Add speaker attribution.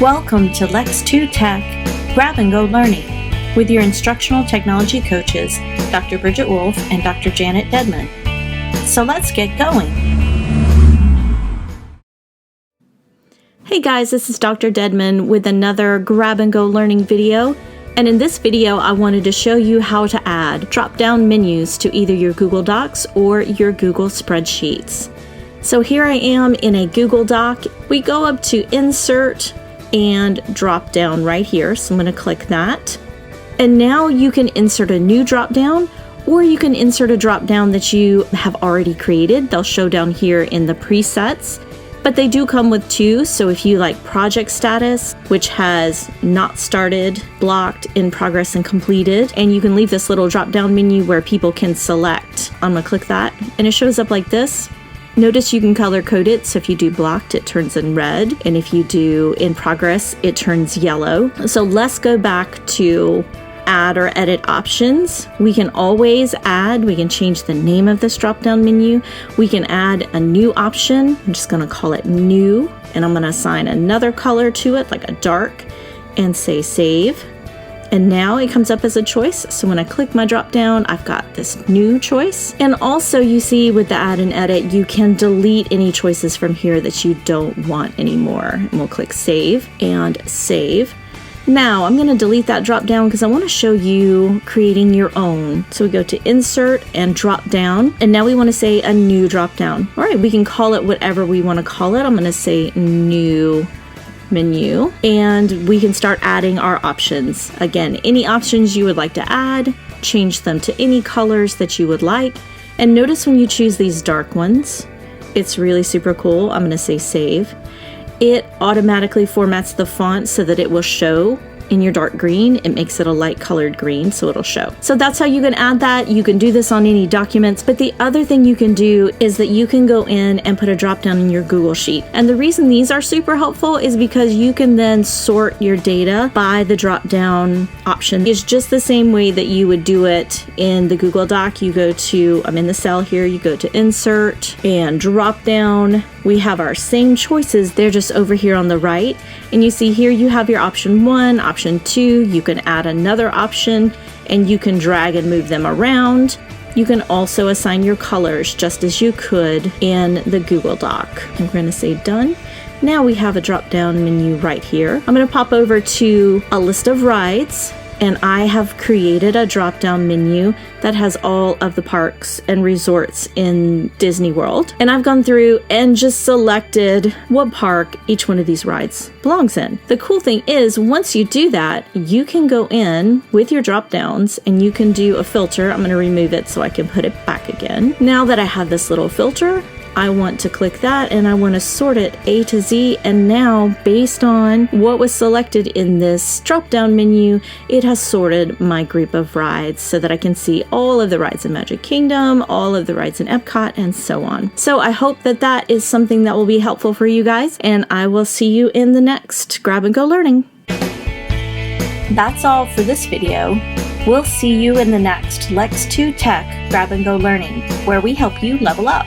Speaker 1: Welcome to Lex 2 Tech Grab and Go Learning with your instructional technology coaches, Dr. Bridget Wolf and Dr. Janet Dedman. So let's get going. Hey guys, this is Dr. Dedman with another Grab and Go Learning video. And in this video, I wanted to show you how to add drop-down menus to either your Google Docs or your Google Spreadsheets. So here I am in a Google Doc. We go up to Insert and Drop Down right here. So I'm going to click that. And now you can insert a new drop down, or you can insert a drop down that you have already created. They'll show down here in the presets, but they do come with two. So if you like project status, which has not started, blocked, in progress, and completed, and you can leave this little drop down menu where people can select. I'm going to click that and it shows up like this. Notice you can color code it, so if you do blocked, it turns in red, and if you do in progress, it turns yellow. So let's go back to add or edit options. We can always add, we can change the name of this drop-down menu. We can add a new option. I'm just gonna call it new, and I'm gonna assign another color to it, like a dark, and say save. And now it comes up as a choice. So when I click my drop down, I've got this new choice. And also you see with the add and edit, you can delete any choices from here that you don't want anymore. And we'll click save and save. Now I'm going to delete that drop down because I want to show you creating your own. So we go to insert and drop down. And now we want to say a new drop down. All right, we can call it whatever we want to call it. I'm going to say new menu, and we can start adding our options. Again, any options you would like to add, change them to any colors that you would like. And notice when you choose these dark ones, it's really super cool. I'm going to say save. It automatically formats the font so that it will show in your dark green. It makes it a light colored green, so it'll show. So that's how you can add that. You can do this on any documents, but the other thing you can do is that you can go in and put a drop down in your Google Sheet. And the reason these are super helpful is because you can then sort your data by the drop down option. It's just the same way that you would do it in the Google Doc. You go to, I'm in the cell here, you go to insert and drop down. We have our same choices. They're just over here on the right. And you see here you have your option 1, option 2. You can add another option and you can drag and move them around. You can also assign your colors just as you could in the Google Doc. I'm going to say done. Now we have a drop down menu right here. I'm going to pop over to a list of rides. And I have created a drop-down menu that has all of the parks and resorts in Disney World. And I've gone through and just selected what park each one of these rides belongs in. The cool thing is, once you do that, you can go in with your drop-downs and you can do a filter. I'm going to remove it so I can put it back again. Now that I have this little filter, I want to click that and I want to sort it A to Z, and now based on what was selected in this drop-down menu, it has sorted my group of rides so that I can see all of the rides in Magic Kingdom, all of the rides in Epcot, and so on. So I hope that that is something that will be helpful for you guys, and I will see you in the next Grab and Go Learning. That's all for this video. We'll see you in the next Lex 2 Tech Grab and Go Learning, where we help you level up.